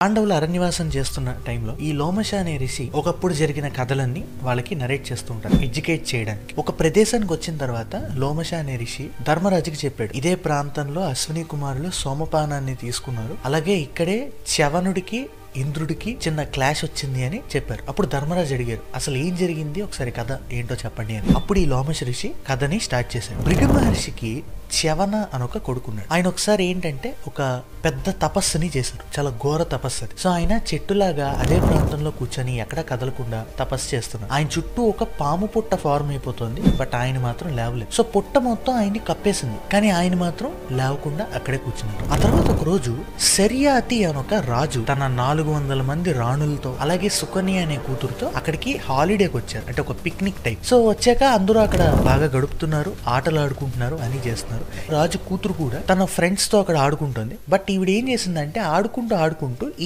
పాండవులు అరణ్యవాసం చేస్తున్న టైంలో ఈ లోమశ అనే ఋషి ఒకప్పుడు జరిగిన కథలన్నీ వాళ్ళకి నరేట్ చేస్తూ ఉంటారు, ఎడ్యుకేట్ చేయడానికి. ఒక ప్రదేశానికి వచ్చిన తర్వాత లోమశ అనే ఋషి ధర్మరాజుకి చెప్పాడు, ఇదే ప్రాంతంలో అశ్విని కుమారులు సోమపానాన్ని తీసుకున్నారు, అలాగే ఇక్కడే చ్యవనుడికి ఇంద్రుడికి చిన్న క్లాష్ వచ్చింది అని చెప్పారు. అప్పుడు ధర్మరాజు అడిగారు, అసలు ఏం జరిగింది, ఒకసారి కథ ఏంటో చెప్పండి అని. అప్పుడు ఈ లోమశ ఋషి కథని స్టార్ట్ చేశాడు. భృగు మహర్షికి చ్యవన అనొక కొడుకున్నాడు. ఆయన ఒకసారి ఏంటంటే ఒక పెద్ద తపస్సుని చేశారు, చాలా ఘోర తపస్సు అది. సో ఆయన చెట్టులాగా అదే ప్రాంతంలో కూర్చొని ఎక్కడ కదలకుండా తపస్సు చేస్తున్నారు. ఆయన చుట్టూ ఒక పాము పుట్ట ఫార్మ్ అయిపోతుంది, బట్ ఆయన మాత్రం లేవలేదు. సో పుట్ట మొత్తం ఆయన్ని కప్పేసింది, కానీ ఆయన మాత్రం లేవకుండా అక్కడే కూర్చున్నారు. ఆ తర్వాత ఒక రోజు శర్యాతి అనొక రాజు తన 400 మంది రాణులతో అలాగే సుకన్య అనే కూతురుతో అక్కడికి హాలిడేకి వచ్చారు, అంటే ఒక పిక్నిక్ టైప్. సో వచ్చాక అందరూ అక్కడ బాగా గడుపుతున్నారు, ఆటలు ఆడుకుంటున్నారు, అని చేస్తున్నారు. రాజు కూతురు కూడా తన ఫ్రెండ్స్ తో అక్కడ ఆడుకుంటుంది. బట్ ఈవిడ ఏం చేసిందంటే ఆడుకుంటూ ఈ